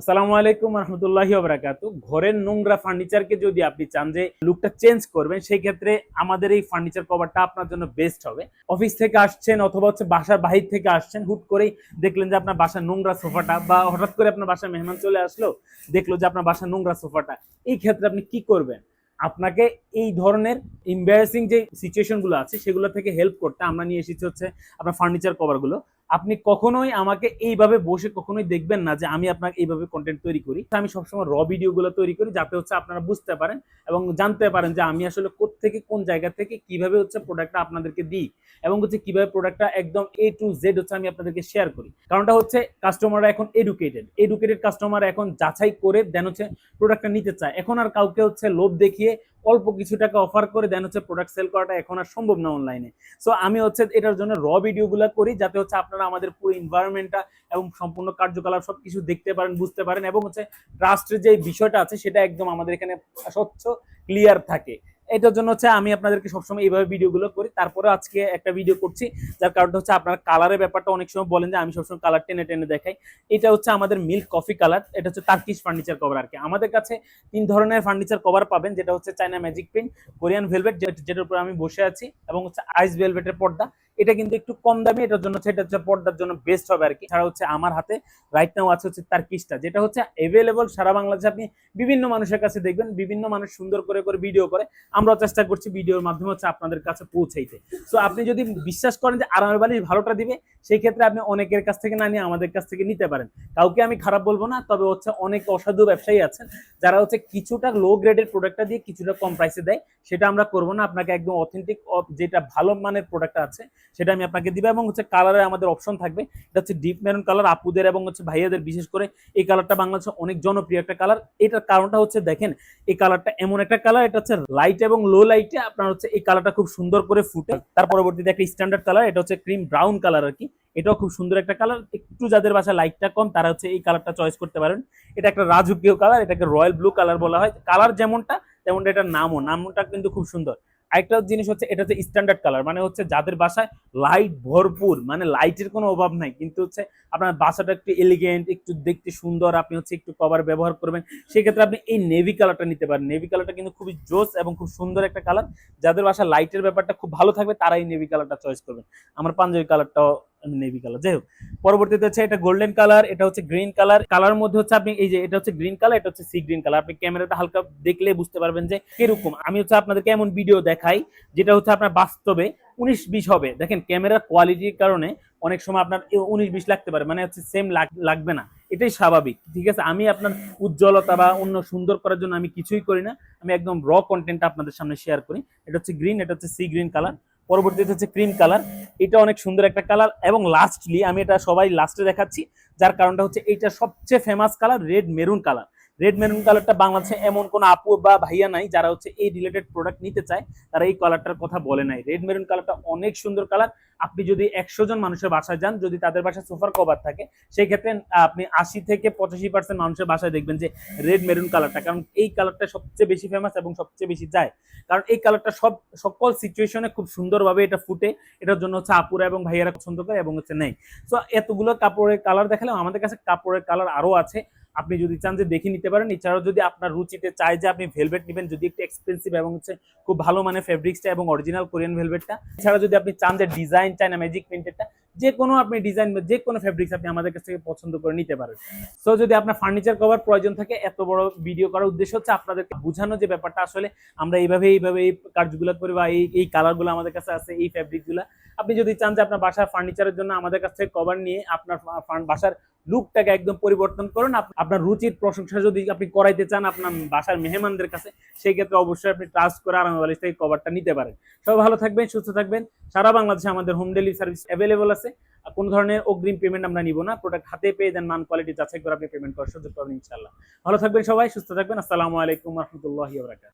আসসালামু আলাইকুম রহমতুল্লাহি ওয়া বারাকাতুহু। ঘরের নোংরা ফার্নিচারকে যদি আপনি চান যে লুকটা চেঞ্জ করবেন, সেই ক্ষেত্রে আমাদের এই ফার্নিচার কভারটা আপনার জন্য বেস্ট হবে। অফিস থেকে আসছেন অথবা বাসার বাহির থেকে আসছেন, হুট করেই দেখলেন যে আপনার বাসার নোংরা সোফাটা, বা হঠাৎ করে আপনার বাসায় মেহমান চলে আসলো, দেখলো যে আপনার বাসার নোংরা সোফাটা, এই ক্ষেত্রে আপনি কি করবেন? আপনাকে এই ধরনের এম্বারাসিং যে সিচুয়েশন গুলো আছে সেগুলো থেকে হেল্প করতে আমরা নিয়ে এসেছি হচ্ছে আপনার ফার্নিচার কভার গুলো। আপনি কখনোই আমাকে এইভাবে বসে কখনোই দেখবেন না যে আমি আপনাকে এইভাবে কন্টেন্ট তৈরি করি। আমি সবসময় র ভিডিওগুলো তৈরি করি যাতে হচ্ছে আপনারা বুঝতে পারেন এবং জানতে পারেন যে আমি আসলে কোত্থেকে কোন জায়গা থেকে কিভাবে হচ্ছে প্রোডাক্টটা আপনাদেরকে দিই, এবং হচ্ছে কিভাবে প্রোডাক্টটা একদম এ টু জেড হচ্ছে আমি আপনাদেরকে শেয়ার করি। কারণটা হচ্ছে কাস্টমাররা এখন এডুকেটেড কাস্টমার এখন যাচাই করে দেন হচ্ছে প্রোডাক্টটা নিতে চায়। এখন আর কাউকে হচ্ছে লোভ দেখিয়ে অল্প কিছু টাকা অফার করে দেন হচ্ছে প্রোডাক্ট সেল করাটা এখন আর সম্ভব না অনলাইনে। সো আমি হচ্ছে এটার জন্য র ভিডিওগুলো করি যাতে হচ্ছে আপনারা আমাদের পুরো এনভায়রনমেন্টটা এবং সম্পূর্ণ কার্যকলাপ সবকিছু দেখতে পারেন, বুঝতে পারেন, এবং হচ্ছে ট্রাস্টের যে বিষয়টা আছে সেটা একদম আমাদের এখানে স্বচ্ছ ক্লিয়ার থাকে। এটার জন্য হচ্ছে আমি আপনাদেরকে সবসময় এইভাবে ভিডিওগুলো করি। তারপরে আজকে একটা ভিডিও করছি, যার কারণটা হচ্ছে আপনার কালারের ব্যাপারটা অনেক সময় বলেন যে আমি সবসময় কালার টেনে টেনে দেখাই। এটা হচ্ছে আমাদের মিল্ক কফি কালার, এটা হচ্ছে টার্কিশ ফার্নিচার কভার আর কি। আমাদের কাছে 3 ধরনের ফার্নিচার কভার পাবেন, যেটা হচ্ছে China magic print, Korean velvet যেটার উপর আমি বসে আছি, এবং হচ্ছে আইস ভেলভেটের পর্দা। এটা কিন্তু একটু কম দামি, এটার জন্য হচ্ছে এটা হচ্ছে পর্দার জন্য বেস্ট হবে আর কি। ছাড়া হচ্ছে আমার হাতে রাইট নাও আছে হচ্ছে টার্কিশটা, যেটা হচ্ছে অ্যাভেলেবল সারা বাংলাদেশে। আপনি বিভিন্ন মানুষের কাছে দেখবেন, বিভিন্ন মানুষ সুন্দর করে করে ভিডিও করে, আমরাও চেষ্টা করছি ভিডিওর মাধ্যমে হচ্ছে আপনাদের কাছে পৌঁছাইতে। সো আপনি যদি বিশ্বাস করেন যে আরামের বালিশ ভালোটা দিবে, সেই ক্ষেত্রে আপনি অনেকের কাছ থেকে না নিয়ে আমাদের কাছ থেকে নিতে পারেন। কাউকে আমি খারাপ বলবো না, তবে হচ্ছে অনেক অসাধু ব্যবসায়ী আছেন যারা হচ্ছে কিছুটা লো গ্রেডের প্রোডাক্টটা দিয়ে কিছুটা কম প্রাইসে দেয়। সেটা আমরা করবো না, আপনাকে একদম অথেন্টিক যেটা ভালো মানের প্রোডাক্ট আছে সেটা আমি আপনাকে দিব। এবং হচ্ছে কালারে আমাদের অপশন থাকবে, এটা হচ্ছে ডিপ মেরুন কালার। আপুদের এবং হচ্ছে ভাইয়াদের বিশেষ করে এই কালারটা বাংলাদেশে অনেক জনপ্রিয় একটা কালার। এটার কারণটা হচ্ছে দেখেন, এই কালারটা এমন একটা কালার, এটা হচ্ছে লাইট এবং লো লাইটে আপনার হচ্ছে এই কালারটা খুব সুন্দর করে ফুটে। তার পরবর্তীতে একটা স্ট্যান্ডার্ড কালার, এটা হচ্ছে ক্রিম ব্রাউন কালার আর কি। এটাও খুব সুন্দর একটা কালার। একটু যাদের বাসায় লাইটটা কম তারা হচ্ছে এই কালারটা চয়েস করতে পারেন। এটা একটা রাজকীয় কালার, এটাকে রয়্যাল ব্লু কালার বলা হয়। কালার যেমনটা তেমনটা এটার নামটা কিন্তু খুব সুন্দর। আরেকটা জিনিস হচ্ছে এটা হচ্ছে স্ট্যান্ডার্ড কালার, মানে হচ্ছে যাদের বাসায় লাইট ভরপুর, মানে লাইটের কোনো অভাব নাই, কিন্তু হচ্ছে আপনার বাসাটা একটু এলিগেন্ট, একটু দেখতে সুন্দর, আপনি হচ্ছে একটু কভার ব্যবহার করবেন, সেক্ষেত্রে আপনি এই নেভি কালারটা নিতে পারেন। নেভি কালারটা কিন্তু খুবই জোস এবং খুব সুন্দর একটা কালার। যাদের বাসায় লাইটের ব্যাপারটা খুব ভালো থাকবে তারা এই নেভি কালারটা চয়েস করবেন। আমার পাঞ্জাবি কালারটাও নেভি কালার। যাই হোক, পরবর্তীতে হচ্ছে এটা গোল্ডেন কালার, এটা হচ্ছে গ্রিন কালার। কালার মধ্যে হচ্ছে আপনি এই যে এটা হচ্ছে গ্রিন কালার, এটা হচ্ছে সি গ্রিন কালার। আপনি ক্যামেরাটা হালকা দেখলে বুঝতে পারবেন যে কিরকম। আমি হচ্ছে আপনাদেরকে এমন ভিডিও দেখাই যেটা হচ্ছে আপনার বাস্তবে 19-20 হবে। দেখেন ক্যামেরার কোয়ালিটির কারণে অনেক সময় আপনার 19-20 লাগতে পারে, মানে হচ্ছে সেম লাগবে না, এটাই স্বাভাবিক। ঠিক আছে, আমি আপনার উজ্জ্বলতা বা অন্য সুন্দর করার জন্য আমি কিছুই করি না, আমি একদম র কন্টেন্ট আপনাদের সামনে শেয়ার করি। এটা হচ্ছে গ্রিন, এটা হচ্ছে সি গ্রিন কালার। পরবর্তীতে হচ্ছে ক্রিম কালার, এটা অনেক সুন্দর একটা কালার। এবং লাস্টলি আমি এটা সবাই লাস্টে দেখাচ্ছি, যার কারণটা হচ্ছে এইটা সবচেয়ে famous colour, red maroon colour. Red maroon কালারটা বাংলাদেশে এমন কোন আপু বা ভাইয়া নাই যারা হচ্ছে এই রিলেটেড প্রোডাক্ট নিতে চায় তারা এই কালারটার কথা বলে নাই। রেড মেরুন কালারটা অনেক সুন্দর কালার। আপনি যদি 100 জন মানুষের বাসায় যান, যদি তাদের বাসায় সোফার কভার থাকে, সেই ক্ষেত্রে আপনি 80 থেকে 85% মানুষের বাসায় দেখবেন যে রেড মেরুন কালারটা, কারণ এই কালারটা সবচেয়ে বেশি ফেমাস এবং সবচেয়ে বেশি যায়। কারণ এই কালারটা সকল সিচুয়েশনে খুব সুন্দরভাবে এটা ফুটে। এটার জন্য হচ্ছে আপুরা এবং ভাইয়ারা পছন্দ করে এবং হচ্ছে নেই। সো এতগুলো কাপড়ের কালার দেখালেও আমাদের কাছে কাপড়ের কালার আরো আছে, আপনি যদি চান যে দেখে নিতে পারেন। এছাড়াও যদি আপনার রুচিতে চাই যে আপনি ভেলভেট নেবেন, যদি একটু এক্সপেন্সিভ এবং হচ্ছে খুব ভালো মানে ফেব্রিক্সটা এবং অরিজিনাল কোরিয়ান ভেলভেটটা, এছাড়া যদি আপনি চান যে ডিজাইন চাই না ম্যাজিক প্রিন্টেডটা, যে কোনো আপনি ডিজাইন যে কোনো ফেব্রিক্স আপনি আমাদের কাছ থেকে পছন্দ করে নিতে পারেন। সো যদি আপনার ফার্নিচার কভার প্রয়োজন থাকে, এত বড় ভিডিও করার উদ্দেশ্য হচ্ছে আপনাদেরকে বোঝানো যে ব্যাপারটা আসলে আমরা এইভাবে এই কাজগুলো করি, বা এই কালারগুলো আমাদের কাছে আছে, এই ফেব্রিকগুলো। আপনি যদি চান যে আপনার বাসার ফার্নিচারের জন্য আমাদের কাছ থেকে কভার নিয়ে আপনার বাসার লুকটাকে একদম পরিবর্তন করুন, আপনার রুচির প্রশংসা যদি আপনি করাইতে চান আপনার বাসার মেহমানদের কাছে, সেই ক্ষেত্রে অবশ্যই আপনি ট্রাস্ট করে আরামের বালিশ থেকে কভারটা নিতে পারেন। সবাই ভালো থাকবেন, সুস্থ থাকবেন। সারা বাংলাদেশে আমাদের হোম ডেলিভারি সার্ভিস অ্যাভেলেবল আছে। কোন ধরনের অগ্রিম পেমেন্ট আমরা নিব না, প্রোডাক্ট হাতে পেয়ে দেন, মান কোয়ালিটি যাচাই করে আপনি পেমেন্ট করার সুযোগ পাবেন ইনশাআল্লাহ। ভালো থাকবেন সবাই, সুস্থ থাকবেন। আসসালামু আলাইকুম রহমতুল্লাহি ওয়া বারাকাতুহু।